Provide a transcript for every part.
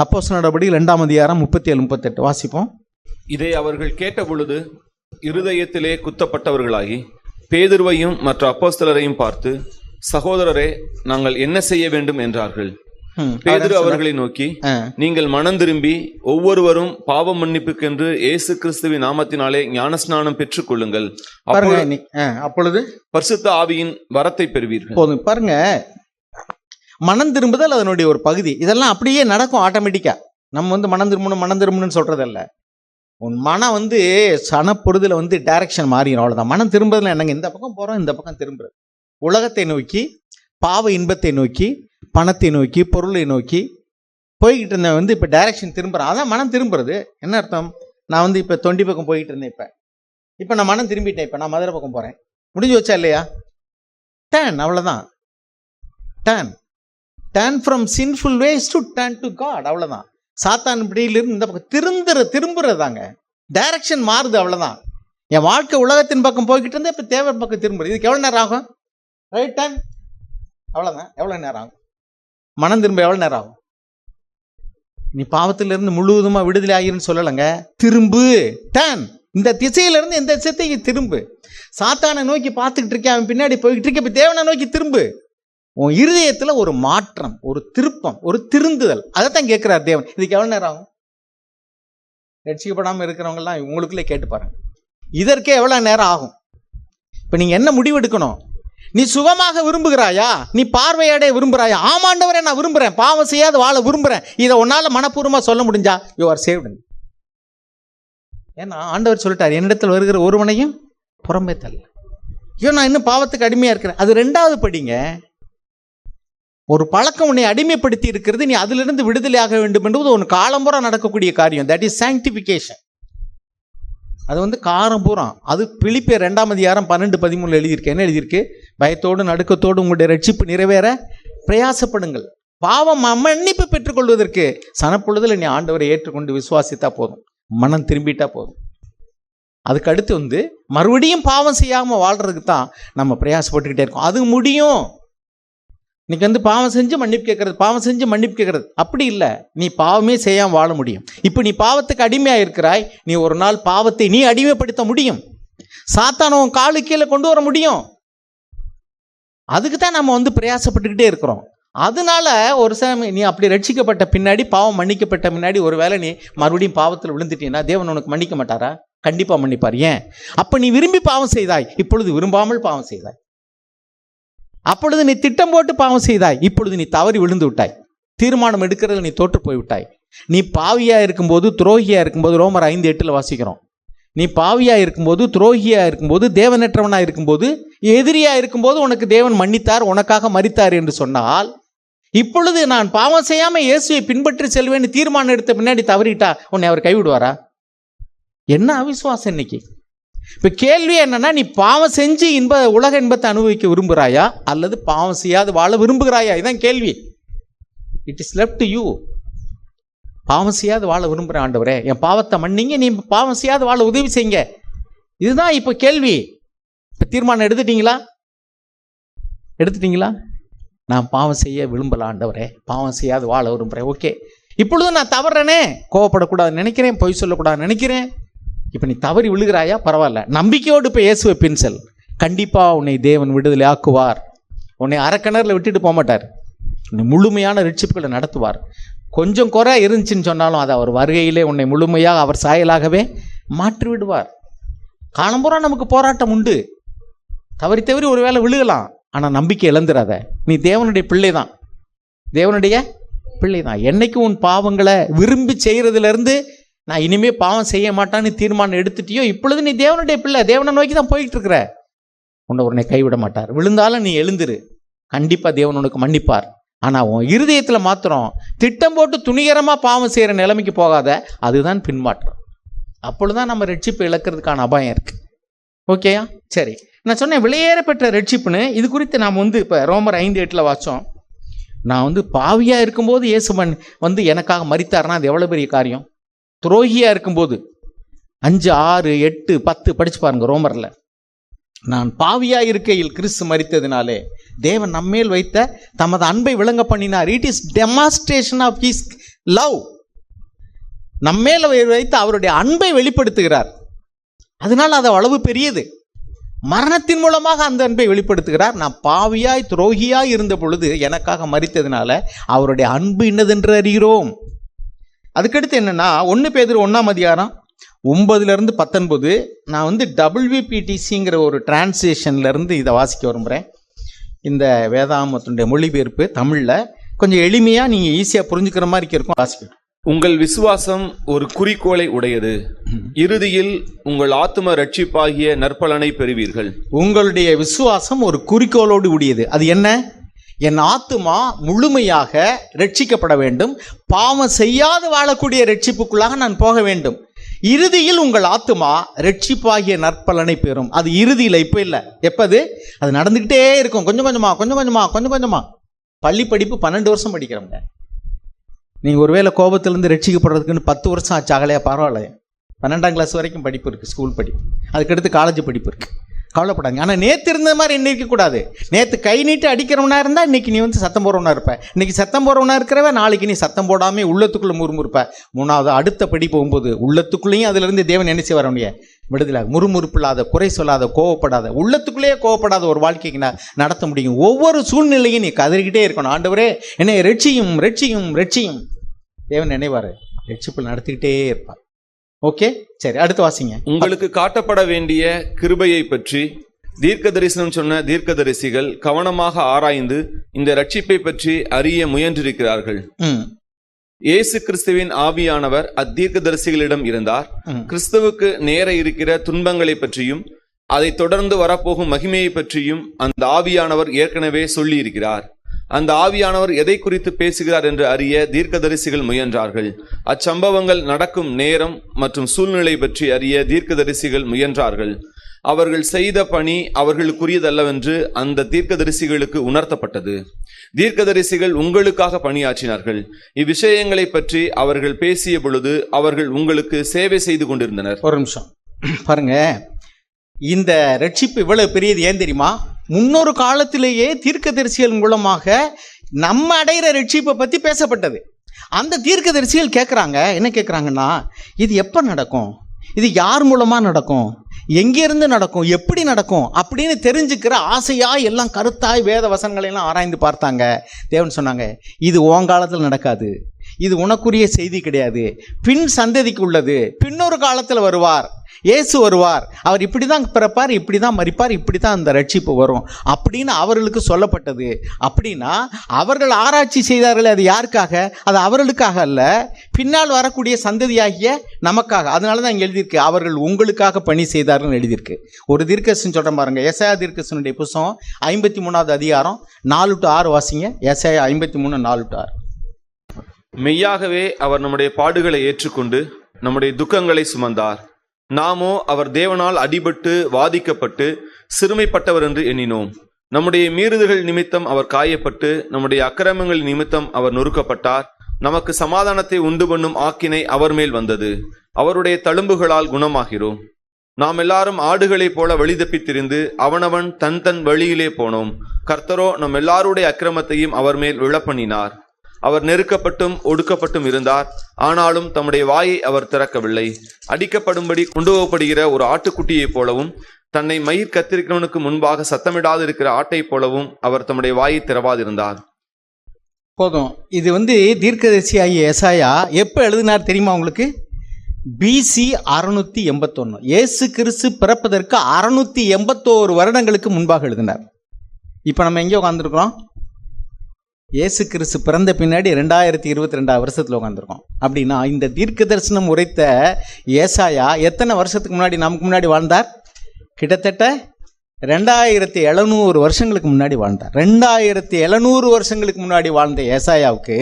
அப்போஸ்தலர் நடபடிகள் 2:37-38 வாசிப்போம். இதை அவர்கள் கேட்ட பொழுது இருதயத்திலே குத்தப்பட்டவர்களாகி பேதுருவையும் மற்ற அப்போஸ்தலரையும் பார்த்து, சகோதரரே, நாங்கள் என்ன செய்ய வேண்டும் என்றார்கள். பேதுரு அவர்களை நோக்கி, நீங்கள் மனம் திரும்பி ஒவ்வொருவரும் பாவ மன்னிப்புக்கென்று இயேசு கிறிஸ்துவின் நாமத்தினாலே ஞானஸ்நானம் பெற்றுக் கொள்ளுங்கள், அப்பொழுது பரிசுத்த ஆவியின் வரத்தை பெறுவீர்கள். போதும். பாருங்க, மனம் திரும்புதல் அதனுடைய ஒரு பகுதி. இதெல்லாம் அப்படியே நடக்கும் ஆட்டோமேட்டிக்கா. நம்ம மனம் திரும்பணும்னு சொல்றதல்ல. உன் மனம் சனப்பொழுதுல டைரக்ஷன் மாறிடும், அவ்வளவுதான். மனம் திரும்புதல் என்னங்க? இந்த பக்கம் போறோம், இந்த பக்கம் திரும்புறது. உலகத்தை நோக்கி, பாவ இன்பத்தை நோக்கி, பணத்தை நோக்கி, பொருளை நோக்கி போய்கிட்டு இருந்தேன். இப்போ டைரக்ஷன் திரும்புறேன், அதான் மனம் திரும்புறது. என்ன அர்த்தம்? நான் இப்போ தொண்டி பக்கம் போய்கிட்டு இருந்தேன், இப்போ நான் மனம் திரும்பிட்டேன், இப்போ நான் மதுரை பக்கம் போறேன். முடிஞ்சு வச்சா இல்லையா? டர்ன், அவ்வளோதான். Turn from sinful ways to turn to God, அவ்வளோதான். சாத்தான் பிடியிலிருந்து இந்த பக்கம் திரும்புறதாங்க. டைரக்ஷன் மாறுது, அவ்வளோதான். என் வாழ்க்கை உலகத்தின் பக்கம் போய்கிட்டு இருந்தேன், இப்போ தேவர் பக்கம் திரும்புறது. இதுக்கு எவ்வளோ நேரம் ஆகும்? ரைட் டர்ன், அவ்வளோதான். எவ்வளோ நேரம் ஆகும்? மனம் திரும்ப எவ்வளோ நேரம் ஆகும்? நீ பாவத்திலிருந்து முழுவதுமாக விடுதலை ஆகிருன்னு சொல்லலைங்க. திரும்பு, டர்ன். இந்த திசையிலிருந்து இந்த திசைக்கு திரும்பு. சாத்தானை நோக்கி பார்த்துக்கிட்டு இருக்கேன், அவன் பின்னாடி போய்கிட்டு இருக்க, இப்போ தேவனை நோக்கி திரும்பு. உன் இருதயத்தில் ஒரு மாற்றம், ஒரு திருப்பம், ஒரு திருந்துதல், அதைத்தான் கேட்கிறார் தேவன். இதுக்கு எவ்வளோ நேரம் ஆகும்? ரட்சிக்கப்படாமல் இருக்கிறவங்கலாம் உங்களுக்குள்ளே கேட்டு பாருங்க, இதற்கே எவ்வளோ நேரம் ஆகும்? இப்போ நீங்கள் என்ன முடிவெடுக்கணும்? நீ சுகமாக விரும்புகிறாயா? நீ பார்வையாடைய விரும்புகிறாயா? ஆமாண்டவரே, நான் விரும்புகிறேன், பாவம் செய்யாத வாழ விரும்புகிறேன். இதை உன்னால் மனப்பூர்வமாக சொல்ல முடிஞ்சா யூ ஆர் சேவ்டு. ஏன்னா ஆண்டவர் சொல்லிட்டார், என்னிடத்தில் வருகிற ஒருவனையும் புறம்பே தள்ள. ஐயோ, நான் இன்னும் பாவத்துக்கு அடிமையாக இருக்கிறேன். அது 2வது படிங்க. ஒரு பழக்கம் உன்னை அடிமைப்படுத்தி இருக்கிறது, நீ அதிலிருந்து விடுதலையாக வேண்டும் என்பது ஒரு காலம்புறா நடக்கக்கூடிய காரியம். That is sanctification. அது காரம் பூரா. அது பிலிப்பியர் 2:12-13 எழுதியிருக்கு. என்ன எழுதியிருக்கு? பயத்தோடு நடுக்கத்தோடு உங்களுடைய ரட்சிப்பு நிறைவேற பிரயாசப்படுங்கள். பாவம் மன்னிப்பு பெற்றுக்கொள்வதற்கு சனப்பொழுதில் நீ ஆண்டவரை ஏற்றுக்கொண்டு விசுவாசித்தா போதும், மனம் திரும்பிட்டா போதும். அதுக்கு அடுத்து மறுபடியும் பாவம் செய்யாமல் வாழ்றதுக்கு தான் நம்ம பிரயாசப்பட்டுக்கிட்டே இருக்கோம். அது முடியும். இன்னைக்கு பாவம் செஞ்சு மன்னிப்பு கேட்கறது, பாவம் செஞ்சு மன்னிப்பு கேட்கறது அப்படி இல்லை. நீ பாவமே செய்யாமல் வாழ முடியும். இப்போ நீ பாவத்துக்கு அடிமையாக இருக்கிறாய். நீ ஒரு நாள் பாவத்தை நீ அடிமைப்படுத்த முடியும். சாத்தான உன் காலு கீழே கொண்டு வர முடியும். அதுக்கு தான் நம்ம பிரயாசப்பட்டுக்கிட்டே இருக்கிறோம். அதனால ஒரு சமயம் நீ அப்படி ரட்சிக்கப்பட்ட பின்னாடி, பாவம் மன்னிக்கப்பட்ட பின்னாடி ஒருவேளை நீ மறுபடியும் பாவத்தில் விழுந்துட்டீங்கன்னா தேவன் உனக்கு மன்னிக்க மாட்டாரா? கண்டிப்பாக மன்னிப்பார். ஏன்? அப்போ நீ விரும்பி பாவம் செய்தாய், இப்பொழுது விரும்பாமல் பாவம் செய்தாய். அப்பொழுது நீ திட்டம் போட்டு பாவம் செய்தாய், இப்பொழுது நீ தவறி விழுந்து விட்டாய். தீர்மானம் எடுக்கிறதுல நீ தோற்று போய் விட்டாய். நீ பாவியா இருக்கும்போது, துரோகியா இருக்கும்போது, ரோமர் 5:8 வாசிக்கிறோம். நீ பாவியா இருக்கும்போது, துரோகியா இருக்கும்போது, தேவனற்றவனா இருக்கும்போது, எதிரியா இருக்கும்போது உனக்கு தேவன் மன்னித்தார், உனக்காக மரித்தார் என்று சொன்னால், இப்பொழுது நான் பாவம் செய்யாம இயேசுவை பின்பற்றி செல்வேன்னு தீர்மானம் எடுத்த பின்னாடி தவறிட்டா உன்னை அவர் கைவிடுவாரா? என்ன அவிசுவாசம் இன்னைக்கு. இப்போ கேள்வி என்னன்னா, நீ பாவம் செஞ்சு உலக இன்பத்தை அனுபவிக்க விரும்புகிறாயா அல்லது பாவம் செய்யாது வாழ விரும்புகிறாயா? இதுதான் கேள்வி. It is left to you. பாவம் செய்யாது வாழ விரும்புகிறேன் ஆண்டவரே, என் பாவத்தை மன்னிங்க, நீ பாவம் செய்யாது வாழ உதவி செய்யுங்க. இதுதான் இப்போ கேள்வி. இப்போ தீர்மானம் எடுத்துட்டீங்களா? நான் பாவம் செய்ய விரும்பல ஆண்டவரே, பாவம் செய்யாது வாழ விரும்புகிறேன். ஓகே, இப்பொழுது நான் தவறனே, கோவப்படக்கூடாதுன்னு நினைக்கிறேன், பொய் சொல்லக்கூடாதுன்னு நினைக்கிறேன். இப்போ நீ தவறி விழுகிறாயா? பரவாயில்ல, நம்பிக்கையோடு இப்போ இயேசுவை பின் செல். கண்டிப்பாக உன்னை தேவன் விடுதலை ஆக்குவார். உன்னை அரைக்கிணறில் விட்டுட்டு போக மாட்டார். உன்னை முழுமையான ரட்சிப்புகளை நடத்துவார். கொஞ்சம் குறை இருந்துச்சுன்னு சொன்னாலும் அதை அவர் வருகையிலே உன்னை முழுமையாக அவர் சாயலாகவே மாற்றி விடுவார். காலம்புறா நமக்கு போராட்டம் உண்டு. தவறி ஒரு வேளை விழுகலாம், ஆனால் நம்பிக்கை இழந்துடாத. நீ தேவனுடைய பிள்ளை தான், தேவனுடைய பிள்ளை தான். என்னைக்கும் உன் பாவங்களை விரும்பி செய்கிறதுலேருந்து நான் இனிமே பாவம் செய்ய மாட்டான்னு தீர்மானம் எடுத்துட்டியோ, இப்பொழுது நீ தேவனுடைய பிள்ளை, தேவனை நோக்கி தான் போய்கிட்டு இருக்கிற. உன்னை கைவிட மாட்டார். விழுந்தாலும் நீ எழுந்துரு, கண்டிப்பாக தேவன் உனக்கு மன்னிப்பார். ஆனால் உன் இருதயத்தில் மாத்திரம் திட்டம் போட்டு துணிகரமாக பாவம் செய்கிற நிலைமைக்கு போகாத. அதுதான் பின்மாற்றம். அப்பொழுதுதான் நம்ம ரட்சிப்பு இழக்கிறதுக்கான அபாயம் இருக்குது. ஓகேயா? சரி, நான் சொன்னேன் விலையேற பெற்ற ரட்சிப்புன்னு. இது குறித்து நாம் இப்போ ரோமர் 5:8 வாச்சோம். நான் பாவியாக இருக்கும்போது இயேசுமன் எனக்காக மரித்தார்னா அது எவ்வளோ பெரிய காரியம். துரோகியாக இருக்கும்போது 5, 6, 8, 10 படிச்சு பாருங்க ரோமரில். நான் பாவியாக இருக்கையில் கிறிஸ்து மரித்ததினாலே தேவன் நம்மேல் வைத்த தமது அன்பை விளங்க பண்ணினார். It is demonstration of his love. நம்மேல வைத்து அவருடைய அன்பை வெளிப்படுத்துகிறார். அதனால் அது அளவு பெரியது. மரணத்தின் மூலமாக அந்த அன்பை வெளிப்படுத்துகிறார். நான் பாவியாய் துரோகியாய் இருந்த பொழுது எனக்காக மரித்ததுனால அவருடைய அன்பு இன்னதென்று அறிகிறோம். அதுக்கடுத்து என்னன்னா 1 பேதுரு 1:9-19 நான் WPTCங்கிற ஒரு டிரான்ஸ்லேஷன்லேருந்து இதை வாசிக்க விரும்புகிறேன். இந்த வேதாகமத்தினுடைய மொழிபெயர்ப்பு தமிழில் கொஞ்சம் எளிமையாக நீங்கள் ஈஸியாக புரிஞ்சுக்கிற மாதிரி இருக்கும். வாசிக்கணும். உங்கள் விசுவாசம் ஒரு குறிக்கோளை உடையது, இறுதியில் உங்கள் ஆத்தும ரட்சிப்பாகிய நற்பலனை பெறுவீர்கள். உங்களுடைய விசுவாசம் ஒரு குறிக்கோளோடு உடையது. அது என்ன? என் ஆத்துமா முழுமையாக ரட்சிக்கப்பட வேண்டும், பாவம் செய்யாது வாழக்கூடிய ரட்சிப்புக்குள்ளாக நான் போக வேண்டும். இறுதியில் உங்கள் ஆத்துமா ரட்சிப்பாகிய நற்பலனை பெறும். அது இறுதியில், இப்போ இல்லை, எப்போது அது நடந்துக்கிட்டே இருக்கும். கொஞ்சம் கொஞ்சமா. பள்ளி படிப்பு 12 வருஷம் படிக்கிறோங்க. நீங்கள் ஒருவேளை கோபத்திலேருந்து ரட்சிக்கப்படுறதுக்குன்னு 10 வருஷம் ஆச்சு, ஆகலையா? பரவாயில்ல. 12ஆம் கிளாஸ் வரைக்கும் படிப்பு இருக்குது, ஸ்கூல் படிப்பு. அதுக்கடுத்து காலேஜ் படிப்பு இருக்குது. கவலைப்படாங்க. ஆனால் நேற்று இருந்த மாதிரி என்ன இருக்கக்கூடாது. நேற்று கை நீட்டு அடிக்கிறவனா இருந்தால் இன்றைக்கி நீ சத்தம் போடுறவனா இருப்ப. இன்றைக்கி சத்தம் போடுறவனா இருக்கிறவ நாளைக்கு நீ சத்தம் போடாமல் உள்ளத்துக்குள்ளே முறுமுறுப்ப. 3வது அடுத்த படி போகும்போது உள்ளத்துக்குள்ளேயும் அதிலிருந்து தேவன் என்ன செய்ய வரணுடைய விடுதலாக, முறுமுறுப்பு இல்லாத, குறை சொல்லாத, கோவப்படாத, உள்ளத்துக்குள்ளேயே கோவப்படாத ஒரு வாழ்க்கைக்கு நான் நடத்த முடியும். ஒவ்வொரு சூழ்நிலையும் நீ கதறிக்கிட்டே இருக்கணும். ஆண்டவரே என்னை ரட்சியும். தேவன் நினைவார், ரட்சிப்பில் நடத்திக்கிட்டே இருப்பார். ஓகே, சரி, அடுத்து வாசிங்க. உங்களுக்கு காட்டப்பட வேண்டிய கிருபையை பற்றி தீர்க்க தரிசனம் சொன்ன தீர்க்கதரிசிகள் கவனமாக ஆராய்ந்து இந்த ரட்சிப்பை பற்றி அறிய முயன்றிருக்கிறார்கள். இயேசு கிறிஸ்துவின் ஆவியானவர் அத்தீர்க்கதரிசிகளிடம் இருந்தார். கிறிஸ்துவுக்கு நேர இருக்கிற துன்பங்களை பற்றியும் அதை தொடர்ந்து வரப்போகும் மகிமையை பற்றியும் அந்த ஆவியானவர் ஏற்கனவே சொல்லி இருக்கிறார். அந்த ஆவியானவர் எதை குறித்து பேசுகிறார் என்று அறிய தீர்க்கதரிசிகள் முயன்றார்கள். அச்சம்பவங்கள் நடக்கும் நேரம் மற்றும் சூழ்நிலை பற்றி அறிய தீர்க்கதரிசிகள் முயன்றார்கள். அவர்கள் செய்த பணி அவர்களுக்குரியதல்லவென்று அந்த தீர்க்கதரிசிகளுக்கு உணர்த்தப்பட்டது. தீர்க்கதரிசிகள் உங்களுக்காக பணியாற்றினார்கள். இவ்விஷயங்களை பற்றி அவர்கள் பேசிய பொழுது அவர்கள் உங்களுக்கு சேவை செய்து கொண்டிருந்தனர். ஒரு நிமிஷம் பாருங்க. இந்த ரட்சிப்பு இவ்வளவு பெரியது ஏன் தெரியுமா? முன்னொரு காலத்திலேயே தீர்க்கதரிசிகள் மூலமாக நம்ம அடைகிற ரட்சிப்பை பற்றி பேசப்பட்டது. அந்த தீர்க்கதரிசிகள் கேட்குறாங்க, என்ன கேட்குறாங்கன்னா, இது எப்போ நடக்கும், இது யார் மூலமாக நடக்கும், எங்கேருந்து நடக்கும், எப்படி நடக்கும் அப்படின்னு தெரிஞ்சுக்கிற ஆசையாக எல்லாம் கருத்தாய் வேத வசனங்களெல்லாம் ஆராய்ந்து பார்த்தாங்க. தேவன் சொன்னாங்க, இது உன் காலத்தில் நடக்காது, இது உனக்குரிய செய்தி கிடையாது, பின் சந்ததிக்கு உள்ளது, பின்னொரு காலத்தில் வருவார், இயேசு வருவார், அவர் இப்படி தான் பிறப்பார், இப்படி தான் மரிப்பார், இப்படி தான் அந்த ரட்சிப்பு வரும் அப்படின்னு அவர்களுக்கு சொல்லப்பட்டது. அப்படின்னா அவர்கள் ஆராய்ச்சி செய்தார்கள். அது யாருக்காக? அது அவர்களுக்காக அல்ல, பின்னால் வரக்கூடிய சந்ததியாகிய நமக்காக. அதனால தான் இங்கே எழுதியிருக்கு, அவர்கள் உங்களுக்காக பணி செய்தார்கள் எழுதியிருக்கு. ஒரு தீர்க்கதரிசனம் சொல்கிறேன் பாருங்க. ஏசாயா தீர்க்கதரிசனுடைய புத்தகம் 53வது அதிகாரம் 4-6 வாசிங்க. ஏசாயா 53:4-6. மெய்யாகவே அவர் நம்முடைய பாடுகளை ஏற்றுக்கொண்டு நம்முடைய துக்கங்களை சுமந்தார். நாமோ அவர் தேவனால் அடிபட்டு வாதிக்கப்பட்டு சிறுமைப்பட்டவர் என்று எண்ணினோம். நம்முடைய மீறுதல்கள் நிமித்தம் அவர் காயப்பட்டு நம்முடைய அக்கிரமங்கள் நிமித்தம் அவர் நொறுக்கப்பட்டார். நமக்கு சமாதானத்தை உண்டு பண்ணும் ஆக்கினை அவர் மேல் வந்தது. அவருடைய தழும்புகளால் குணமாகிறோம். நாம் எல்லாரும் ஆடுகளைப் போல வழி தப்பித் திரிந்து அவனவன் தன் வழியிலே போனோம். கர்த்தரோ நம் எல்லாருடைய அக்கிரமத்தையும் அவர் மேல் விழப்பண்ணினார். அவர் நெருக்கப்பட்டும் ஒடுக்கப்பட்டும் இருந்தார், ஆனாலும் தம்முடைய வாயை அவர் திறக்கவில்லை. அடிக்கப்படும்படி கொண்டு போகப்படுகிற ஒரு ஆட்டுக்குட்டியைப் போலவும் தன்னை மயிர் கத்திரிக்கிறவனுக்கு முன்பாக சத்தமிடாது இருக்கிற ஆட்டை போலவும் அவர் தம்முடைய வாயை திறவாதிருந்தார். போதும். இது தீர்க்கதரிசி ஆகிய ஏசாயா எப்போ எழுதினார் தெரியுமா உங்களுக்கு? BC 681. இயேசு கிறிஸ்து பிறப்பதற்கு 681 வருடங்களுக்கு முன்பாக எழுதினார். இப்போ நம்ம எங்கே உட்காந்துருக்கிறோம்? இயேசு கிறிஸ்து பிறந்த பின்னாடி 2022 வருஷத்தில் உட்காந்துருக்கோம். அப்படின்னா இந்த தீர்க்க தரிசனம் உரைத்த ஏசாயா எத்தனை வருஷத்துக்கு முன்னாடி நமக்கு முன்னாடி வாழ்ந்தார்? கிட்டத்தட்ட 2700 வருஷங்களுக்கு முன்னாடி வாழ்ந்தார். 2700 வருஷங்களுக்கு முன்னாடி வாழ்ந்த ஏசாயாவுக்கு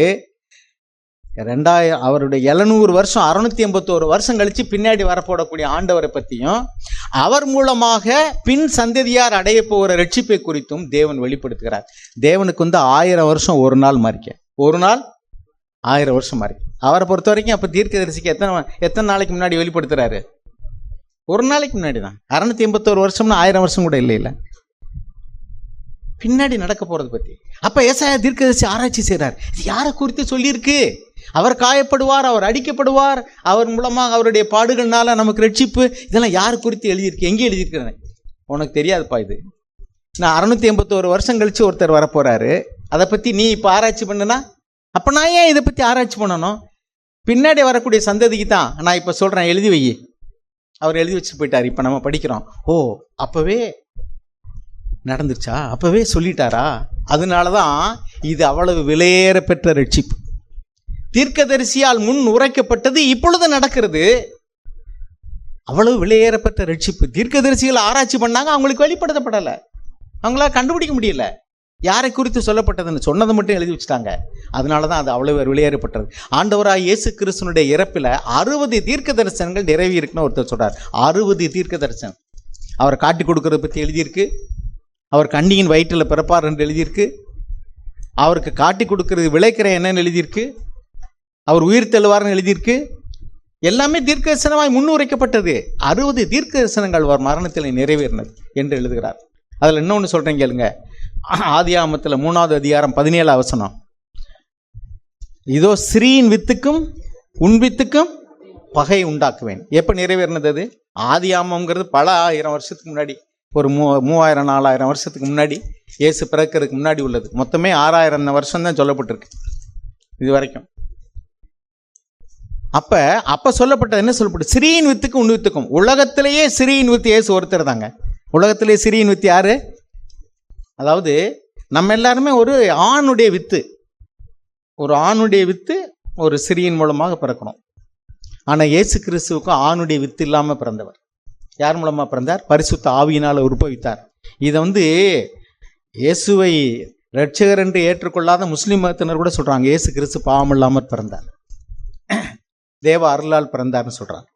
அவருடைய 700 வருஷம் 681 வருஷம் கழிச்சு பின்னாடி வரப்போடக்கூடிய ஆண்டவரை பற்றியும் அவர் மூலமாக பின் சந்ததியார் அடைய போகிற ரட்சிப்பை குறித்தும் தேவன் வெளிப்படுத்துகிறார். தேவனுக்கு 1000 வருஷம் ஒரு நாள் மாறிக்க, ஒரு நாள் 1000 வருஷம் மாறி. அவரை பொறுத்த வரைக்கும் அப்போ தீர்க்கதரிசிக்கு எத்தனை நாளைக்கு முன்னாடி வெளிப்படுத்துறாரு? ஒரு நாளைக்கு முன்னாடி தான். 681 வருஷம்னா 1000 வருஷம் கூட இல்லை, பின்னாடி நடக்க போறது பத்தி. அப்ப ஏசாயா தீர்க்கதரிசி ஆராய்ச்சி செய்றார். இது யாரை குறித்து சொல்லியிருக்கு? அவர் காயப்படுவார், அவர் அடிக்கப்படுவார், அவர் மூலமாக அவருடைய பாடுகள்னால நமக்கு ரட்சிப்பு. இதெல்லாம் யார் குறித்து எழுதியிருக்கு? எங்கே எழுதியிருக்கிறேன்? உனக்கு தெரியாதுப்பா. இது நான் 681 வருஷம் கழிச்சு ஒருத்தர் வரப்போறாரு. அதை பற்றி நீ இப்போ ஆராய்ச்சி பண்ணுனா, அப்போ நான் ஏன் இதை பற்றி ஆராய்ச்சி பண்ணணும்? பின்னாடி வரக்கூடிய சந்ததிக்கு தான் நான் இப்போ சொல்கிறேன், எழுதி வை. அவர் எழுதி வச்சு போயிட்டார். இப்போ நம்ம படிக்கிறோம், ஓ அப்போவே நடந்துருச்சா, அப்போவே சொல்லிட்டாரா? அதனால தான் இது அவ்வளவு விலையேற பெற்ற ரட்சிப்பு. தீர்க்கதரிசியால் முன் உரைக்கப்பட்டது இப்பொழுது நடக்கிறது. அவ்வளவு விலையேறப்பட்ட ரட்சிப்பு. தீர்க்கதரிசிகள் ஆராய்ச்சி பண்ணாங்க, அவங்களுக்கு வெளிப்படுத்தப்படலை, அவங்களால கண்டுபிடிக்க முடியல யாரை குறித்து சொல்லப்பட்டதுன்னு. சொன்னதை மட்டும் எழுதி வச்சுட்டாங்க. அதனால தான் அது அவ்வளவு விலையேறப்பட்டது. ஆண்டவராய் இயேசு கிறிஸ்துனுடைய இறப்பில் 60 தீர்க்க தரிசனங்கள் நிறைவி இருக்குன்னு ஒருத்தர் சொல்றார். 60 தீர்க்க தரிசனம். அவரை காட்டி கொடுக்கறத பற்றி எழுதியிருக்கு, அவர் கன்னியின் வயிற்றில் பிறப்பார் என்று எழுதியிருக்கு, அவருக்கு காட்டி கொடுக்கறது விளைக்கிற என்னன்னு எழுதியிருக்கு, அவர் உயிர் தெழுவார்னு எழுதியிருக்கு. எல்லாமே தீர்க்க தரிசனமாய் முன்னுரைக்கப்பட்டது. 60 தீர்க்க தரிசனங்கள் அவர் மரணத்தில் நிறைவேறினது என்று எழுதுகிறார். அதில் இன்னொன்று சொல்கிறேன் கேளுங்க. ஆதியாகமத்தில் 3வது அதிகாரம் 17 வசனம், இதோ ஸ்ரீயின் வித்துக்கும் உன் வித்துக்கும் பகை உண்டாக்குவேன். எப்போ நிறைவேறினது அது? ஆதியாகமங்கிறது பல 1000 வருஷத்துக்கு முன்னாடி, ஒரு 3000 4000 வருஷத்துக்கு முன்னாடி, இயேசு பிறக்கிறதுக்கு முன்னாடி உள்ளது. மொத்தமே 6000 வருஷம் தான் சொல்லப்பட்டிருக்கு இது வரைக்கும். அப்ப சொல்லப்பட்டது என்ன சொல்லப்பட்டது? சிறியின் வித்துக்கும் உன் வித்துக்கும். உலகத்திலேயே சிறியின் வித்து இயேசு ஒருத்தர் தாங்க. உலகத்திலேயே சிறியின் வித்து யாரு? அதாவது நம்ம எல்லாருமே ஒரு ஆணுடைய வித்து, ஒரு ஆணுடைய வித்து ஒரு சிறியின் மூலமாக பிறக்கணும். ஆனால் இயேசு கிறிஸ்துவுக்கும் ஆணுடைய வித்து இல்லாமல் பிறந்தவர். யார் மூலமாக பிறந்தார்? பரிசுத்த ஆவியினால் உற்பவித்தார். இதை இயேசுவை இரட்சகர் என்று ஏற்றுக்கொள்ளாத முஸ்லிம் மதத்தினர் கூட சொல்கிறாங்க, இயேசு கிறிஸ்து பாவம் இல்லாமல் பிறந்தார், தேவ அருளால் பிறந்தார்னு சொல்கிறாங்க.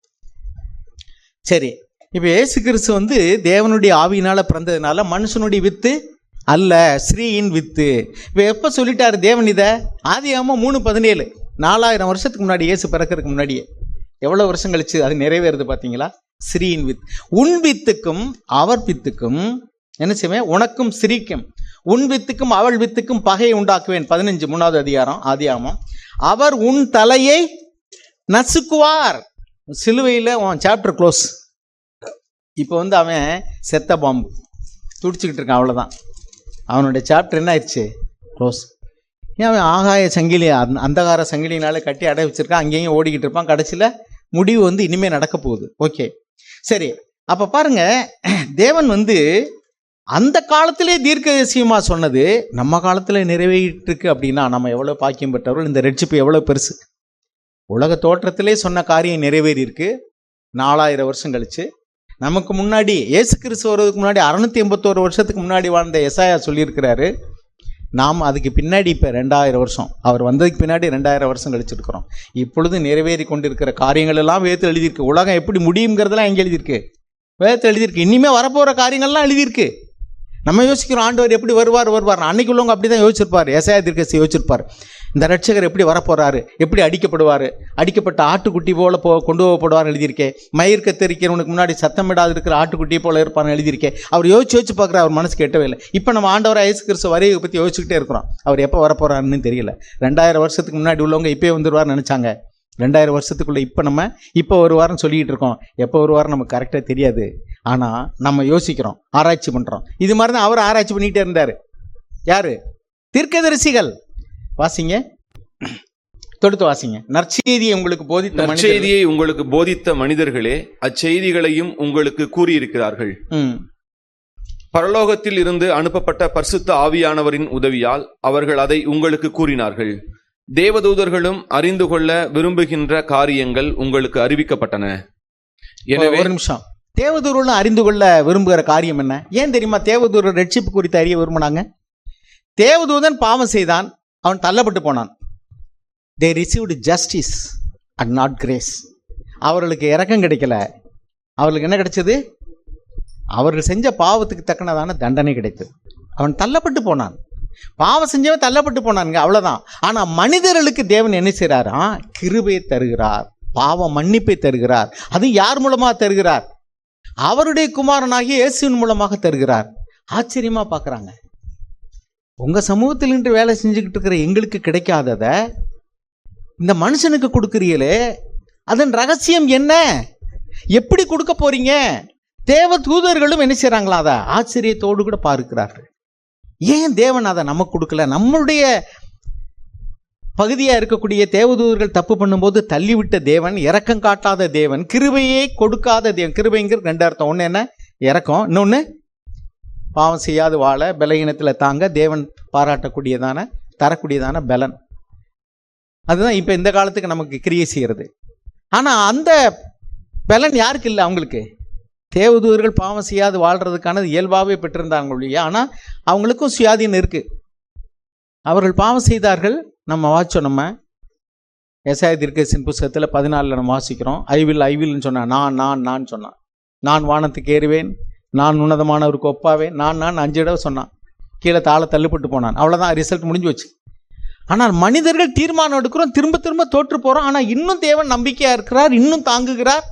சரி, இப்போ இயேசு கிறிஸ்து தேவனுடைய ஆவியினால் பிறந்ததுனால மனுஷனுடைய வித்து அல்ல, ஸ்ரீயின் வித்து. இப்போ எப்போ சொல்லிட்டாரு தேவன் இதை? ஆதியாகமம் 3:17, 4000 வருஷத்துக்கு முன்னாடி, இயேசு பிறக்கிறதுக்கு முன்னாடியே. எவ்வளோ வருஷம் கழிச்சு அது நிறைவேறுது பார்த்தீங்களா? ஸ்ரீயின் வித். உன் வித்துக்கும் அவர் வித்துக்கும் என்ன செய்வேன்? உனக்கும் ஸ்ரீக்கும் உன் வித்துக்கும் அவள் வித்துக்கும் பகையை உண்டாக்குவேன். 15 3வது அதிகாரம் ஆதியாகமம். அவர் உன் தலையை நசுக்குவார். சிலுவையில் உன் சாப்டர் க்ளோஸ். இப்போ அவன் செத்த பாம்பு துடிச்சுக்கிட்டு இருக்கான், அவ்வளோதான். அவனுடைய சாப்டர் என்ன ஆயிடுச்சு? க்ளோஸ். ஏன் அவன் ஆகாய சங்கிலி, அந்தகார சங்கிலினால கட்டி அடை வச்சிருக்கான், அங்கேயும் ஓடிக்கிட்டு இருப்பான். கடைசியில் முடிவு இனிமேல் நடக்க போகுது. ஓகே, சரி. அப்போ பாருங்க, தேவன் அந்த காலத்திலே தீர்க்கதரிசியமாக சொன்னது நம்ம காலத்தில் நிறைவேறிட்டு அப்படின்னா நம்ம எவ்வளோ பாக்கியம் பெற்றவர்கள். இந்த ரட்சிப்பு எவ்வளோ பெருசு. உலக தோற்றத்திலே சொன்ன காரியம் நிறைவேறி இருக்கு 4000 வருஷம் கழிச்சு. நமக்கு முன்னாடி இயேசு கிறிஸ்து வருவதுக்கு முன்னாடி 681 வருஷத்துக்கு முன்னாடி வாழ்ந்த எசாயா சொல்லியிருக்கிறாரு. நாம் அதுக்கு பின்னாடி இப்போ 2000 வருஷம், அவர் வந்ததுக்கு பின்னாடி 2000 வருஷம் கழிச்சிருக்கிறோம். இப்பொழுது நிறைவேறி கொண்டிருக்கிற காரியங்கள் எல்லாம் வேதத்தில் எழுதியிருக்கு. உலகம் எப்படி முடியுங்கிறதெல்லாம் எங்கே எழுதியிருக்கு? வேதத்தில் எழுதியிருக்கு. இனிமேல் வரப்போகிற காரியங்கள்லாம் எழுதியிருக்கு. நம்ம யோசிக்கிறோம் ஆண்டவர் எப்படி வருவார். அன்னைக்கு உள்ளவங்க அப்படி தான் யோசிச்சிருப்பார். எசாயா தீர்க்கதரிசி யோசிச்சிருப்பார், இந்த ரட்சகர் எப்படி வரப்போறாரு, எப்படி அடிக்கப்படுவார், அடிக்கப்பட்ட ஆட்டுக்குட்டி போல கொண்டு போகப்படுவார் எழுதியிருக்கேன். மயிர் கத்தரிக்கிறவனுக்கு முன்னாடி சத்தமிடாது இருக்கிற ஆட்டுக்குட்டி போல இருப்பார்னு எழுதியிருக்கேன். அவர் யோசிச்சு பார்க்குற, அவர் மனசு கேட்டவே இல்லை. இப்போ நம்ம ஆண்டவராக இயேசு கிறிஸ்து வரையை பற்றி யோசிச்சுக்கிட்டே இருக்கிறோம். அவர் எப்போ வரப்போறாருன்னு தெரியல. 2000 வருஷத்துக்கு முன்னாடி உள்ளவங்க இப்போ வந்துடுவார்னு நினச்சாங்க. 2000 வருஷத்துக்குள்ளே இப்போ வருவார்னு சொல்லிக்கிட்டு இருக்கோம். எப்போ வருவார்னு நமக்கு கரெக்டாக தெரியாது. ஆனால் நம்ம யோசிக்கிறோம், ஆராய்ச்சி பண்ணுறோம். இது மாதிரி தான் அவர் ஆராய்ச்சி பண்ணிகிட்டே இருந்தார். யார்? தீர்க்கதரிசிகள். வாசிங்க, தொடுத்து வாசிங்க. நற்செய்தியை உங்களுக்கு போதித்த மனிதர்களே அச்செய்திகளையும் உங்களுக்கு கூறியிருக்கிறார்கள். பரலோகத்தில் இருந்து அனுப்பப்பட்ட பரிசுத்த ஆவியானவரின் உதவியால் அவர்கள் அதை உங்களுக்கு கூறினார்கள். தேவதூதர்களும் அறிந்து கொள்ள விரும்புகின்ற காரியங்கள் உங்களுக்கு அறிவிக்கப்பட்டன. எனவே ஒரு நிமிஷம், தேவதூதர்களும் அறிந்து கொள்ள விரும்புகிற காரியம் என்ன? ஏன் தெரியுமா தேவதூதர் ரட்சிப்பு குறித்து அறிய விரும்பினாங்க? தேவதூதன் பாவம் செய்தான், அவன் தள்ளப்பட்டு போனான். they received justice and not grace. அவர்களுக்கு இரக்கம் கிடைக்கல. அவர்களுக்கு என்ன கிடைச்சது? அவர்கள் செஞ்ச பாவத்துக்கு தக்கனதான தண்டனை கிடைத்தது. அவன் தள்ளப்பட்டு போனான். பாவம் செஞ்சவன் தள்ளப்பட்டு போனானுங்க, அவ்வளவுதான். ஆனா மனிதர்களுக்கு தேவன் என்ன செய்றாரா? கிருபையை தருகிறார், பாவ மன்னிப்பை தருகிறார். அது யார் மூலமாக தருகிறார்? அவருடைய குமாரனாகிய இயேசுவின் மூலமாக தருகிறார். ஆச்சரியமா பார்க்குறாங்க. உங்கள் சமூகத்தில் நின்று வேலை செஞ்சுக்கிட்டு இருக்கிற எங்களுக்கு கிடைக்காததை இந்த மனுஷனுக்கு கொடுக்குறீங்களே, அதன் ரகசியம் என்ன? எப்படி கொடுக்க போறீங்க? தேவ தூதர்களும் என்ன செய்றாங்களா? அதை ஆச்சரியத்தோடு கூட பார்க்கிறார்கள். ஏன் தேவன் அதை நமக்கு கொடுக்கல? நம்மளுடைய பகுதியாக இருக்கக்கூடிய தேவதூதர்கள் தப்பு பண்ணும்போது தள்ளிவிட்ட தேவன், இரக்கம் காட்டாத தேவன், கிருபையை கொடுக்காத தேவன். கிருபைங்கிறது ரெண்டு அர்த்தம். ஒன்று என்ன? இரக்கம். இன்னொன்று பாவம் செய்யாது வாழ, பலகீனத்தில் தாங்க தேவன் பாராட்டக்கூடியதான, தரக்கூடியதான பலன். அதுதான் இப்போ இந்த காலத்துக்கு நமக்கு கிரியை செய்கிறது. ஆனால் அந்த பலன் யாருக்கு இல்லை? அவங்களுக்கு. தேவதூதர்கள் பாவம் செய்யாது வாழ்கிறதுக்கானது இயல்பாகவே பெற்றிருந்தாங்க இல்லையா? ஆனால் அவங்களுக்கும் சுயாதீனம் இருக்குது. அவர்கள் பாவம் செய்தார்கள். நம்ம வாசிச்சோம். நம்ம எசாயா தீர்க்கதரிசியின் புத்தகத்தில் 14 நம்ம வாசிக்கிறோம். ஐவில்னு சொன்னான். நான் சொன்னான். நான் வானத்துக்கு ஏறுவேன், நான் உன்னதமானவருக்கு ஒப்பாவேன், நான் 5 தடவை சொன்னான். கீழே தாள தள்ளுப்பட்டு போனான். அவ்வளோதான், ரிசல்ட் முடிஞ்சு வச்சு. ஆனால் மனிதர்கள் தீர்மானம் எடுக்கிறோம், திரும்ப திரும்ப தோற்று போகிறோம். ஆனால் இன்னும் தேவன் நம்பிக்கையாக இருக்கிறார், இன்னும் தாங்குகிறார்.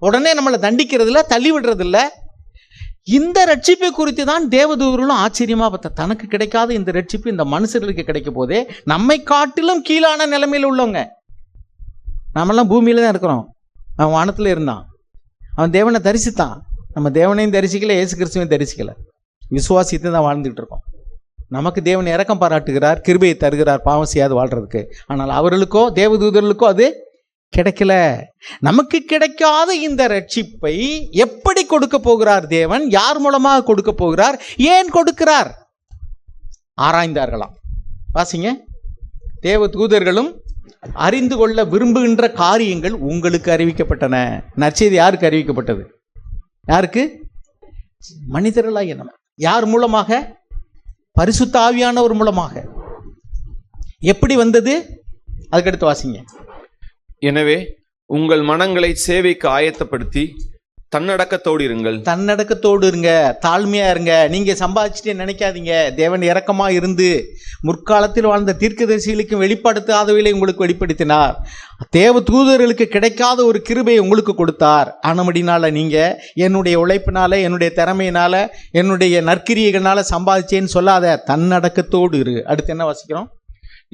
உடனே நம்மளை தண்டிக்கிறதில்ல, தள்ளி விடுறதில்ல. இந்த ரட்சிப்பை குறித்து தான் தேவதூதர்களும் ஆச்சரியமாக பார்த்தா, தனக்கு கிடைக்காத இந்த ரட்சிப்பு இந்த மனுஷர்களுக்கு கிடைக்க போதே, நம்மை காட்டிலும் கீழான நிலைமையில் உள்ளவங்க. நாமெல்லாம் பூமியில தான் இருக்கிறோம். அவன் வானத்தில் இருந்தான், அவன் தேவனை தரிசித்தான். நம்ம தேவனையும் தரிசிக்கல, இயேசு கிறிஸ்துவையும் தரிசிக்கல, விசுவாசித்து தான் வாழ்ந்துகிட்டு இருக்கோம். நமக்கு தேவன் இரக்கம் பாராட்டுகிறார், கிருபையை தருகிறார் பாவம் செய்யாது வாழ்றதுக்கு. ஆனால் அவர்களுக்கோ தேவதூதர்களுக்கோ அது கிடைக்கல. நமக்கு கிடைக்காத இந்த ரட்சிப்பை எப்படி கொடுக்க போகிறார் தேவன்? யார் மூலமாக கொடுக்க போகிறார்? ஏன் கொடுக்கிறார்? ஆராய்ந்தார்களாம். வாசிங்க. தேவ தூதர்களும் அறிந்து கொள்ள விரும்புகின்ற காரியங்கள் உங்களுக்கு அறிவிக்கப்பட்டன. நற்செய்தி யாருக்கு அறிவிக்கப்பட்டது? யாருக்கு? மனிதர்களாகிய நம்ம. யார் மூலமாக? பரிசுத்த ஆவியானவர் மூலமாக. எப்படி வந்தது? அதுக்கடுத்து வாசிங்க. எனவே உங்கள் மனங்களை சேவைக்கு ஆயத்தப்படுத்தி தன்னடக்கத்தோடு இருங்கள். தன்னடக்கத்தோடு இருங்க, தாழ்மையா இருங்க. நீங்க சம்பாதிச்சுட்டே நினைக்காதீங்க. தேவன் இரக்கமா இருந்து முற்காலத்தில் வாழ்ந்த தீர்க்கதரிசிகளுக்கு வெளிப்படுத்தாதவைகளை உங்களுக்கு வெளிப்படுத்தினார். தேவ தூதர்களுக்கு கிடைக்காத ஒரு கிருபையை உங்களுக்கு கொடுத்தார். ஆனபடினால நீங்க என்னுடைய உழைப்பினால, என்னுடைய திறமையினால, என்னுடைய நற்கிரியைகளால சம்பாதிச்சேன்னு சொல்லாத, தன்னடக்கத்தோடு இரு. அடுத்து என்ன வாசிக்கிறோம்?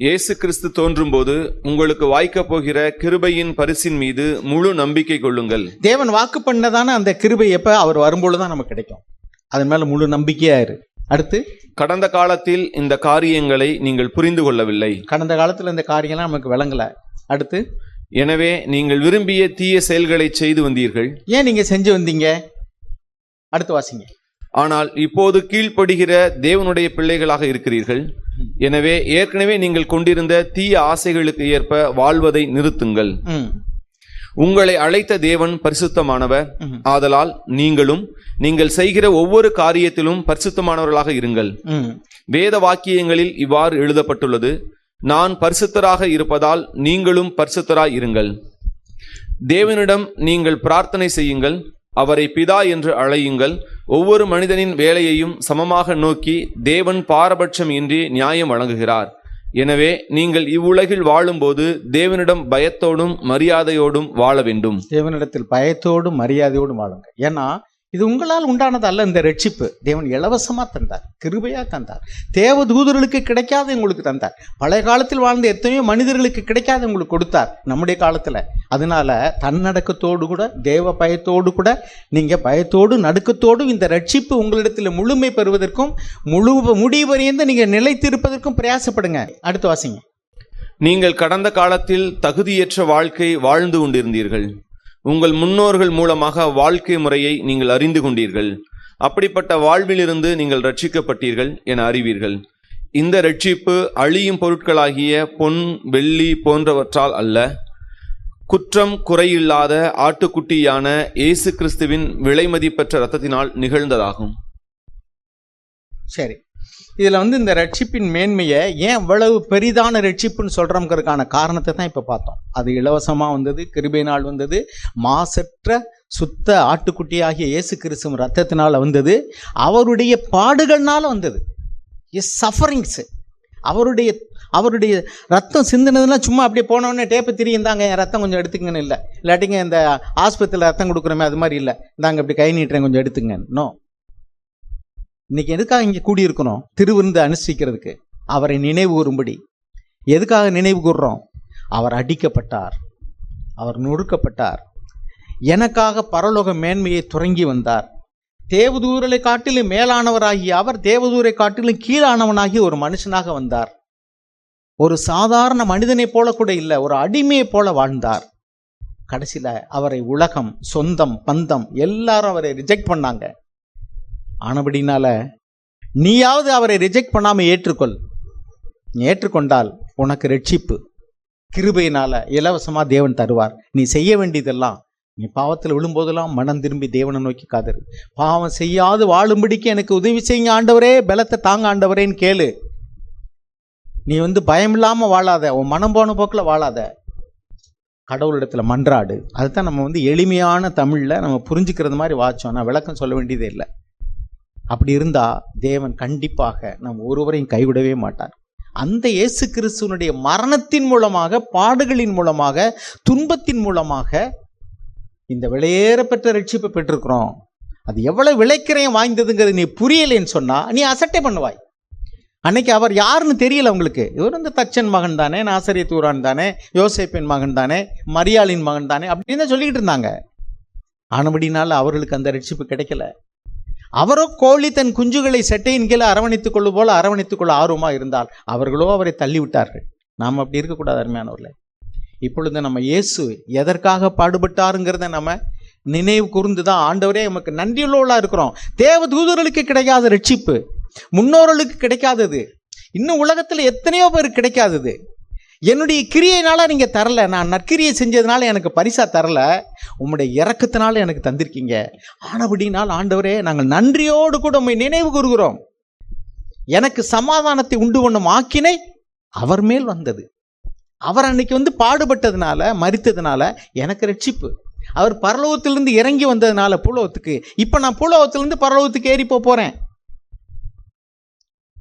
இயேசு கிறிஸ்து தோன்றும் போது உங்களுக்கு வாய்க்க போகிற கிருபையின் பரிசின் மீது முழு நம்பிக்கை கொள்ளுங்கள். தேவன் வாக்கு பண்ணதான அந்த கிருபை எப்ப அவர் வரும்பொழுதுதான் நமக்கு கிடைக்கும். அதன் மேல முழு நம்பிக்கையா இரு. அடுத்து, கடந்த காலத்தில் இந்த காரியங்களை நீங்கள் புரிந்து கொள்ளவில்லை. கடந்த காலத்தில் இந்த காரியங்கள்லாம் நமக்கு விளங்கல. அடுத்து, எனவே நீங்கள் விரும்பிய தீய செயல்களை செய்து வந்தீர்கள். ஏன் நீங்க செஞ்சு வந்தீங்க? அடுத்து வாசிங்க. ஆனால் இப்போது கீழ்ப்படுகிற தேவனுடைய பிள்ளைகளாக இருக்கிறீர்கள். எனவே ஏற்கனவே நீங்கள் கொண்டிருந்த தீய ஆசைகளுக்கு ஏற்ப வாழ்வதை நிறுத்துங்கள். உங்களை அழைத்த தேவன் பரிசுத்தமானவர். ஆதலால் நீங்களும் நீங்கள் செய்கிற ஒவ்வொரு காரியத்திலும் பரிசுத்தமானவர்களாக இருங்கள். வேத வாக்கியங்களில் இவ்வாறு எழுதப்பட்டுள்ளது, நான் பரிசுத்தராக இருப்பதால் நீங்களும் பரிசுத்தராய் இருங்கள். தேவனிடம் நீங்கள் பிரார்த்தனை செய்யுங்கள், அவரை பிதா என்று அழையுங்கள். ஒவ்வொரு மனிதனின் வேலையையும் சமமாக நோக்கி தேவன் பாரபட்சம் இன்றி நியாயம் வழங்குகிறார். எனவே நீங்கள் இவ்வுலகில் வாழும்போது தேவனிடம் பயத்தோடும் மரியாதையோடும் வாழ வேண்டும். தேவனிடத்தில் பயத்தோடும் மரியாதையோடும் வாழுங்க. ஏன்னா இது உங்களால் உண்டானது அல்ல. இந்த ரட்சிப்பு தேவன் இலவசமா தந்தார், கிருபையா தந்தார். தேவ தூதர்களுக்கு கிடைக்காத உங்களுக்கு தந்தார். பழைய காலத்தில் வாழ்ந்த எத்தனையோ மனிதர்களுக்கு கிடைக்காத உங்களுக்கு கொடுத்தார் நம்முடைய காலத்துல. அதனால தன்னடக்கத்தோடு கூட, தேவ பயத்தோடு கூட, நீங்க பயத்தோடு நடுக்கத்தோடும் இந்த ரட்சிப்பு உங்களிடத்தில் முழுமை பெறுவதற்கும் முடிவு வரைந்து நீங்க நிலைத்திருப்பதற்கும் பிரயாசப்படுங்க. அடுத்து வாசிங்க. நீங்கள் கடந்த காலத்தில் தகுதியற்ற வாழ்க்கை வாழ்ந்து கொண்டிருந்தீர்கள். உங்கள் முன்னோர்கள் மூலமாக வாழ்க்கை முறையை நீங்கள் அறிந்து கொண்டீர்கள். அப்படிப்பட்ட வாழ்விலிருந்து நீங்கள் ரட்சிக்கப்பட்டீர்கள் என அறிவீர்கள். இந்த ரட்சிப்பு அழியும் பொருட்களாகிய பொன், வெள்ளி போன்றவற்றால் அல்ல, குற்றம் குறையில்லாத ஆட்டுக்குட்டியான இயேசு கிறிஸ்துவின் விலைமதிப்பற்ற இரத்தத்தினால் நிகழ்ந்ததாகும். சரி, இதுல இந்த ரட்சிப்பின் மேன்மையை ஏன் இவ்வளவு பெரிதான ரட்சிப்புன்னு சொல்றோம்ங்கிறதுக்கான காரணத்தை தான் இப்ப பார்த்தோம். அது இலவசமா வந்தது, கிருபையினால் வந்தது, மாசற்ற சுத்த ஆட்டுக்குட்டியாகிய இயேசு கிறிஸ்துவின் ரத்தத்தினால வந்தது, அவருடைய பாடுகள்னால வந்தது. சஃபரிங்ஸ், அவருடைய ரத்தம் சிந்தினதுலாம் சும்மா அப்படியே போனோடனே டேப்பு திரிந்தாங்க என் ரத்தம் கொஞ்சம் எடுத்துங்கன்னு இல்லை. இல்லாட்டிங்க இந்த ஆஸ்பத்திரியில் ரத்தம் கொடுக்குறோமே அது மாதிரி இல்லை, இந்தாங்க இப்படி கை நீட்டுறேன் கொஞ்சம் எடுத்துங்க. நோ. இன்னைக்கு எதுக்காக இங்கே கூடியிருக்கணும்? திருவிருந்து அனுஷ்டிக்கிறதுக்கு, அவரை நினைவு கூறும்படி. எதுக்காக நினைவு கூறுறோம்? அவர் அடிக்கப்பட்டார், அவர் நொறுக்கப்பட்டார். எனக்காக பரலோக மேன்மையை துறங்கி வந்தார். தேவதூரை காட்டிலும் மேலானவராகிய அவர் தேவதூரை காட்டிலும் கீழானவனாகி ஒரு மனுஷனாக வந்தார். ஒரு சாதாரண மனிதனைப் போல கூட இல்லை, ஒரு அடிமையைப் போல வாழ்ந்தார். கடைசியில அவரை உலகம், சொந்தம், பந்தம் எல்லாரும் அவரை ரிஜெக்ட் பண்ணாங்க. ஆனபடினால நீயாவது அவரை ரிஜெக்ட் பண்ணாம ஏற்றுக்கொள். நீ ஏற்றுக்கொண்டால் உனக்கு ரட்சிப்பு கிருபையினால இலவசமா தேவன் தருவார். நீ செய்ய வேண்டியதெல்லாம், நீ பாவத்தில் விழும்போதெல்லாம் மனம் திரும்பி தேவனை நோக்கி காதரு. பாவம் செய்யாது வாழும்படிக்கு எனக்கு உதவி செய்யுங்க ஆண்டவரே, பலத்தை தாங்க ஆண்டவரேன்னு கேளு. நீ பயம் இல்லாம வாழாத, உன் மனம் போன போக்கில் வாழாத, கடவுளிடத்துல மன்றாடு. அதுதான் நம்ம எளிமையான தமிழ்ல நம்ம புரிஞ்சுக்கிறது மாதிரி வாச்சோம். நான் விளக்கம் சொல்ல வேண்டியதே இல்லை. அப்படி இருந்தா தேவன் கண்டிப்பாக நம்ம ஒருவரையும் கைவிடவே மாட்டார். அந்த இயேசு கிறிஸ்துவனுடைய மரணத்தின் மூலமாக, பாடுகளின் மூலமாக, துன்பத்தின் மூலமாக இந்த விலையேற பெற்ற ரட்சிப்பை பெற்றிருக்கிறோம். அது எவ்வளவு விலைக்கிறையும் வாய்ந்ததுங்கிறது நீ புரியலைன்னு சொன்னா நீ அசட்டை பண்ணுவாய். அன்னைக்கு அவர் யாருன்னு தெரியல உங்களுக்கு. இவர் தச்சன் மகன் தானே, நாசரேத்தூரான் தானே, யோசேப்பின் மகன் தானே, மரியாளின் மகன் தானே அப்படின்னு தான் சொல்லிக்கிட்டு இருந்தாங்க. ஆனபடினால அவர்களுக்கு அந்த ரட்சிப்பு கிடைக்கல. அவரோ கோழி தன் குஞ்சுகளை செட்டையின் கீழே அரவணைத்துக் கொள்ளு போல அரவணைத்துக் கொள்ள ஆர்வமா இருந்தால் அவர்களோ அவரை தள்ளிவிட்டார்கள். நாம் அப்படி இருக்கக்கூடாது அருமையானவர்களே. இப்பொழுது நம்ம இயேசு எதற்காக பாடுபட்டாருங்கிறத நம்ம நினைவு கூர்ந்துதான் ஆண்டவரே நமக்கு நன்றியுள்ளவளா இருக்கிறோம். தேவ தூதர்களுக்கு கிடைக்காத ரட்சிப்பு, முன்னோர்களுக்கு கிடைக்காதது, இன்னும் உலகத்துல எத்தனையோ பேருக்கு கிடைக்காதது. என்னுடைய கிரியையினால நீங்க தரல, நான் நற்கிரியை செஞ்சதுனால எனக்கு பரிசா தரல, உம்முடைய இரக்கத்தினால எனக்கு தந்திருக்கீங்க. ஆனபடினால் ஆண்டவரே நாங்கள் நன்றியோடு கூட உம்மை நினைவு கூறுகிறோம். எனக்கு சமாதானத்தை உண்டு பண்ணும் ஆக்கினை அவர் மேல் வந்தது. அவர் அன்னைக்கு பாடுபட்டதுனால, மரித்ததுனால எனக்கு ரட்சிப்பு. அவர் பரலோகத்திலிருந்து இறங்கி வந்ததுனால பூலோகத்துக்கு, இப்ப நான் பூலோகத்திலிருந்து பரலோகத்துக்கு ஏறி போறேன்.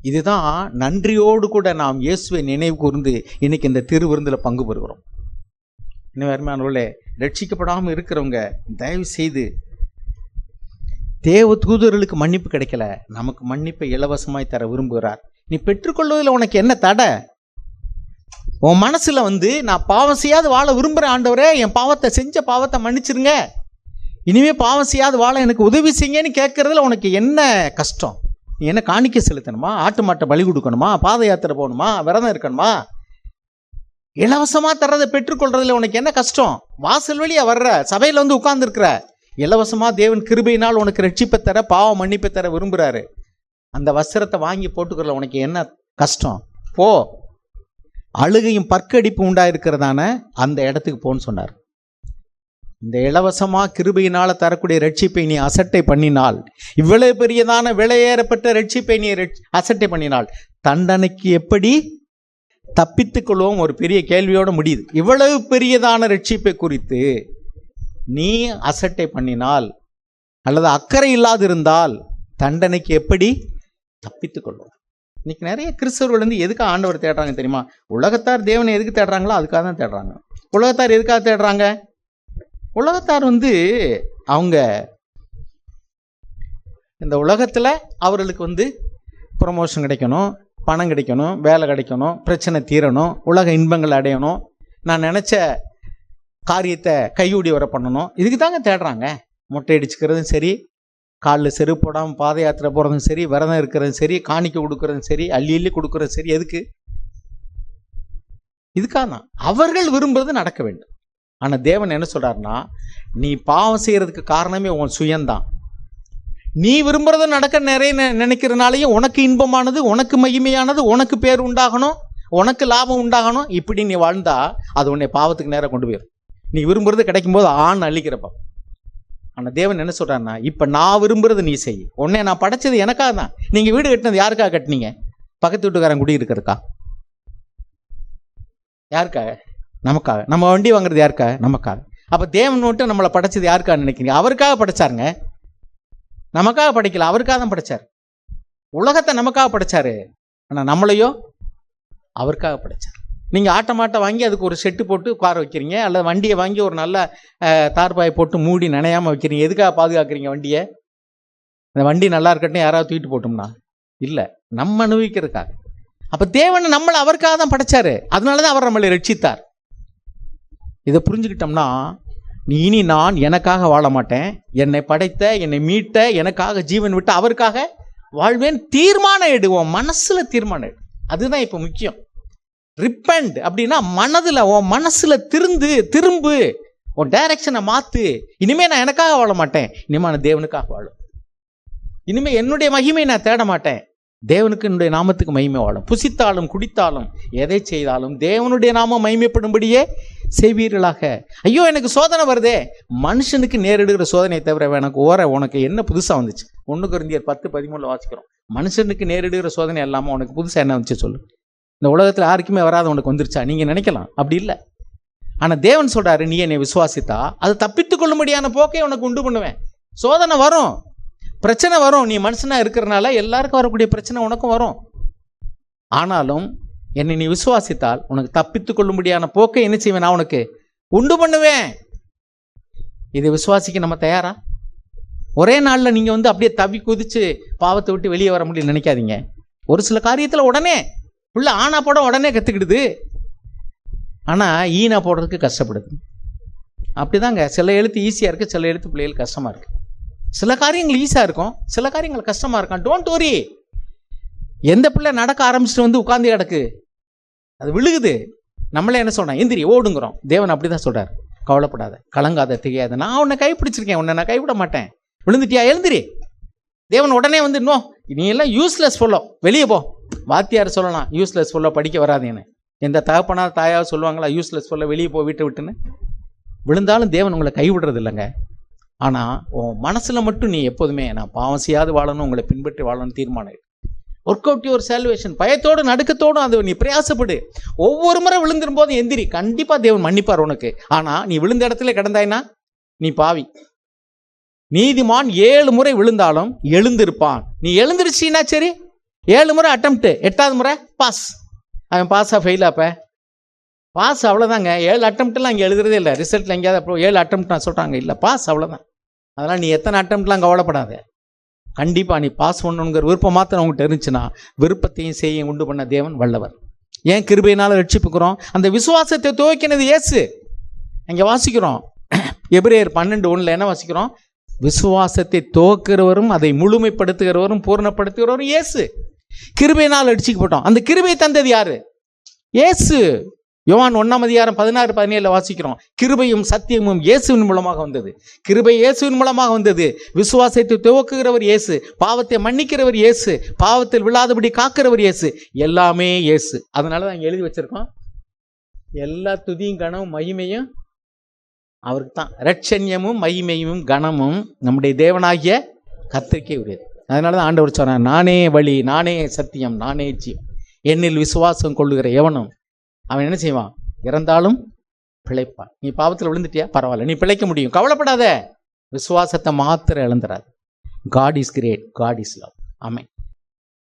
இதுதான் நன்றியோடு கூட நாம் இயேசுவை நினைவு கூர்ந்து இன்னைக்கு இந்த திருவிருந்தில் பங்கு பெறுகிறோம். இன்னும் அருமையானவர்களே, ரட்சிக்கப்படாமல் இருக்கிறவங்க தயவு செய்து, தேவ தூதர்களுக்கு மன்னிப்பு கிடைக்கல, நமக்கு மன்னிப்பை இலவசமாய் தர விரும்புகிறார். நீ பெற்றுக்கொள்வதில் உனக்கு என்ன தடை? உன் மனசுல நான் பாவம் செய்யாது வாழ விரும்புகிறேன் ஆண்டவரே, என் பாவத்தை செஞ்ச பாவத்தை மன்னிச்சிருங்க, இனிமே பாவம் செய்யாது வாழ எனக்கு உதவி செய்யுங்கன்னு கேட்கறதுல உனக்கு என்ன கஷ்டம்? நீ என்ன காணிக்க செலுத்தணுமா? ஆட்டு மாட்டை பலி கொடுக்கணுமா? பாத யாத்திரை போகணுமா? விரதம் இருக்கணுமா? இலவசமா தர்றதை பெற்றுக்கொள்றதுல உனக்கு என்ன கஷ்டம்? வாசல் வழியா வர்ற சபையில உட்கார்ந்து இருக்கிற, இலவசமா தேவன் கிருபையினால் உனக்கு ரட்சிப்பை தர, பாவ மன்னிப்பை தர விரும்புறாரு. அந்த வஸ்திரத்தை வாங்கி போட்டுக்கிறல உனக்கு என்ன கஷ்டம்? போ. அழுகையும் பற்கடிப்பு உண்டாயிருக்கிறதான அந்த இடத்துக்கு போன்னு சொன்னார். இந்த இலவசமா கிருபையினால தரக்கூடிய ரட்சிப்பை நீ அசட்டை பண்ணினால், இவ்வளவு பெரியதான விலையேறப்பட்ட ரட்சிப்பை நீ அசட்டை பண்ணினால் தண்டனைக்கு எப்படி தப்பித்துக் கொள்வோம்? ஒரு பெரிய கேள்வியோட முடியுது. இவ்வளவு பெரியதான ரட்சிப்பை குறித்து நீ அசட்டை பண்ணினால் அல்லது அக்கறை இல்லாதிருந்தால் தண்டனைக்கு எப்படி தப்பித்துக் கொள்வோம்? இன்னைக்கு நிறைய கிறிஸ்தவர்கள் எதுக்கு ஆண்டவர் தேடுறாங்க தெரியுமா? உலகத்தார் தேவனை எதுக்கு தேடுறாங்களோ அதுக்காக தான் தேடுறாங்க. உலகத்தார் எதுக்காக தேடுறாங்க? உலகத்தார் அவங்க இந்த உலகத்துல அவர்களுக்கு ப்ரொமோஷன் கிடைக்கணும், பணம் கிடைக்கணும், வேலை கிடைக்கணும், பிரச்சனை தீரணும், உலக இன்பங்கள் அடையணும், நான் நினைச்ச காரியத்தை கையூடி வர பண்ணணும், இதுக்கு தாங்க தேடுறாங்க. மொட்டை அடிச்சுக்கிறதும் சரி, காலில் செருப்பு போடாமல் பாத யாத்திரை போகிறதும் சரி, விரதம் இருக்கிறதும் சரி, காணிக்க கொடுக்கறதும் சரி, அள்ளி அள்ளி கொடுக்கறதும் சரி, எதுக்கு? இதுக்காக தான். அவர்கள் விரும்புறது நடக்க வேண்டும். ஆனால் தேவன் என்ன சொல்றாருன்னா, நீ பாவம் செய்யறதுக்கு காரணமே உன் சுயம்தான். நீ விரும்புறத நடக்க நிறைய நினைக்கிறனாலேயும் உனக்கு இன்பமானது, உனக்கு மகிமையானது, உனக்கு பேர் உண்டாகணும், உனக்கு லாபம் உண்டாகணும், இப்படி நீ வாழ்ந்தா அது உன்னை பாவத்துக்கு நேரம் கொண்டு போயிடும். நீ விரும்புறது கிடைக்கும் போது ஆண் அள்ளிக்கிறப்ப. ஆனால் தேவன் என்ன சொல்றாருன்னா, இப்ப நான் விரும்புறது நீ செய். உன்னை நான் படைச்சது எனக்காக தான். நீங்க வீடு கட்டினது யாருக்காக கட்டினீங்க? பக்கத்து வீட்டுக்காரன் குடி இருக்கிறதுக்கா? யாருக்காக? நமக்காக. நம்ம வண்டி வாங்குறது யாருக்காக? நமக்காக. அப்ப தேவன் மட்டும் நம்மளை படைச்சது யாருக்காக நினைக்கிறீங்க? அவருக்காக படைச்சாருங்க. நமக்காக படைக்கல, அவருக்காக தான் படைச்சார். உலகத்தை நமக்காக படைச்சாரு, ஆனா நம்மளையோ அவருக்காக படைச்சார். நீங்க ஆட்டமாட்டை வாங்கி அதுக்கு ஒரு செட்டு போட்டு உட்கார வைக்கிறீங்க, அல்லது வண்டியை வாங்கி ஒரு நல்ல தார்பாயை போட்டு மூடி நனையாம வைக்கிறீங்க. எதுக்காக பாதுகாக்கிறீங்க வண்டியை? இந்த வண்டி நல்லா இருக்கட்டும் யாராவது தூக்கிட்டு போட்டோம்னா இல்லை, நம்ம அனுபவிக்கிறதுக்காக. அப்ப தேவன் நம்மளை அவருக்காக தான் படைச்சாரு. அதனாலதான் அவர் நம்மளை ரட்சித்தார். இதை புரிஞ்சுக்கிட்டோம்னா இனி நான் எனக்காக வாழ மாட்டேன், என்னை படைத்த என்னை மீட்ட எனக்காக ஜீவன் விட்டு அவருக்காக வாழ்வேன். தீர்மானம் எடுவோம், மனசுல தீர்மானம் எடு. அதுதான் இப்போ முக்கியம். ரிப்பண்ட் அப்படின்னா மனதில், உன் மனசுல திரும்பு, உன் டைரக்ஷனை மாத்து. இனிமே நான் எனக்காக வாழ மாட்டேன், இனிமே நான் தேவனுக்காக வாழும். இனிமே என்னுடைய மகிமை நான் தேட மாட்டேன், தேவனுக்கு என்னுடைய நாமத்துக்கு மகிமை வாழும். புசித்தாலும் குடித்தாலும் எதை செய்தாலும் தேவனுடைய நாமம் மகிமைப்படும்படியே செய்வீர்களாக. ஐயோ எனக்கு சோதனை வருதே, மனுஷனுக்கு நேரிடுகிற சோதனையை தவிர உனக்கு என்ன புதுசாக வந்துச்சு? 1 கொரிந்தியர் 10:13 வாசிக்கிறோம். மனுஷனுக்கு நேரிடுகிற சோதனை இல்லாமல் உனக்கு புதுசாக என்ன வந்துச்சு சொல்லு? இந்த உலகத்தில் யாருக்குமே வராத உனக்கு வந்துருச்சா? நீங்கள் நினைக்கலாம், அப்படி இல்லை. ஆனால் தேவன் சொல்கிறாரு, நீ என்னை விசுவாசித்தா அது தப்பித்துக் கொள்ளும்படியான போக்கை உனக்கு உண்டு பண்ணுவேன். சோதனை வரும், பிரச்சனை வரும். நீ மனுஷனாக இருக்கிறனால எல்லாருக்கும் வரக்கூடிய பிரச்சனை உனக்கும் வரும். ஆனாலும் என்னை நீ விசுவாசித்தால் உனக்கு தப்பித்துக் கொள்ளும்படியான போக்கை என்ன செய்வேன்? நான் உனக்கு உண்டு பண்ணுவேன். இதை விசுவாசிக்க நம்ம தயாரா? ஒரே நாளில் நீங்கள் அப்படியே தவி குதிச்சு பாவத்தை விட்டு வெளியே வர முடியும் நினைக்காதீங்க. ஒரு சில காரியத்தில் உடனே பிள்ளை ஆனா போட உடனே கற்றுக்கிடுது, ஆனால் ஈனா போடுறதுக்கு கஷ்டப்படுது. அப்படிதாங்க, சில எழுத்து ஈஸியாக இருக்குது, சில எழுத்து பிள்ளைகளுக்கு கஷ்டமாக இருக்குது. சில காரியங்கள் ஈஸியாக இருக்கும், சில காரியங்கள் கஷ்டமாக இருக்கும். Don't worry. எந்த பிள்ளை நடக்க ஆரம்பிச்சுட்டு உட்காந்து கிடக்கு, அது விழுகுது, நம்மளே என்ன சொல்கிறோம்? எந்திரி ஓடுங்கிறோம். தேவன் அப்படி தான் சொல்கிறார், கவலைப்படாத, கலங்காத, தெரியாத, நான் உன்னை கைப்பிடிச்சிருக்கேன், உன்னை நான் கைவிட மாட்டேன். விழுந்துட்டியா? எழுந்திரி. தேவன் உடனே இன்னும் நீ எல்லாம் யூஸ்லெஸ் ஃபுல்லோ, வெளியே போ. வாத்தியார் சொல்லலாம் யூஸ்லெஸ் ஃபுல்லோ, படிக்க வராதுன்னு. எந்த தகப்பனா தாயாக சொல்லுவாங்களா யூஸ்லெஸ் ஃபுல்லோ, வெளியே போ வீட்டை விட்டுன்னு? விழுந்தாலும் தேவன் உங்களை கைவிடுறது இல்லைங்க. ஆனால் உன் மனசில் மட்டும் நீ எப்போதுமே நான் பாவம் செய்யாது வாழணும், உங்களை பின்பற்றி வாழணும் தீர்மானம். Work out your salvation. பயத்தோடு நடுக்கத்தோடும் அது நீ பிரயாசப்படு. ஒவ்வொரு முறை விழுந்துரும் போது எந்திரி, கண்டிப்பாக தேவன் மன்னிப்பார் உனக்கு. ஆனால் நீ விழுந்த இடத்துல கிடந்தாய்னா நீ பாவி. நீதிமான் 7 முறை விழுந்தாலும் எழுந்திருப்பான். நீ எழுந்திருச்சின்னா சரி, 7 முறை அட்டம்ப்ட், 8வது முறை பாஸ். அவன் பாஸா ஃபெயிலாப்ப? பாஸ், அவ்வளோதாங்க. 7 அட்டம்ப்ட்லாம் இங்கே எழுதுறதே இல்லை. ரிசல்ட்டில் எங்கேயாவது அப்புறம் 7 அட்டம்ப்ட் நான் சொல்கிறாங்க, இல்லை பாஸ், அவ்வளோதான். அதனால் நீ எத்தனை அட்டம்ப்ட்லாம் கவலைப்படாத. கண்டிப்பாக நீ பாஸ் பண்ணணுங்கிற விருப்பம் மாத்திரம் உங்கள்கிட்ட இருந்துச்சுன்னா விருப்பத்தையும் செய்ய உண்டு பண்ண தேவன் வல்லவர். ஏன் கிருபையினால் ரட்சிப்புக்கிறோம்? அந்த விசுவாசத்தை துவக்கினது இயேசு. அங்கே வாசிக்கிறோம் எபிரேயர் 12:1 என்ன வாசிக்கிறோம்? விசுவாசத்தை துவக்கிறவரும் அதை முழுமைப்படுத்துகிறவரும் பூர்ணப்படுத்துகிறவரும் இயேசு. கிருபையினால் ரட்சிக்கப்பட்டோம். அந்த கிருபை தந்தது யாரு? இயேசு. யோவான் 1:16-17 வாசிக்கிறோம், கிருபையும் சத்தியமும் இயேசுவின் மூலமாக வந்தது. கிருபை இயேசுவின் மூலமாக வந்தது. விசுவாசத்தை துவக்குகிறவர் இயேசு, பாவத்தை மன்னிக்கிறவர் இயேசு, பாவத்தில் விழாதபடி காக்கிறவர் இயேசு, எல்லாமே இயேசு. அதனால தான் எழுதி வச்சிருக்கோம், எல்லா துதியும் கனமும் மகிமையும் அவருக்கு தான். ரட்சண்யமும் மகிமையும் கனமும் நம்முடைய தேவனாகிய கர்த்தருக்கே உரியது. அதனால தான் ஆண்டவர் சொன்னார், நானே வழி, நானே சத்தியம், நானே ஜீவன், என்னில் விசுவாசம் கொள்ளுகிற எவனும் அவன் என்ன செய்வான்? இறந்தாலும் பிழைப்பான். நீ பாவத்தில் விழுந்துட்டியா? பரவாயில்ல, நீ பிழைக்க முடியும், கவலைப்படாத. விசுவாசத்தை மாத்திரம் இழந்துடாது. God is great, God is love. Amen.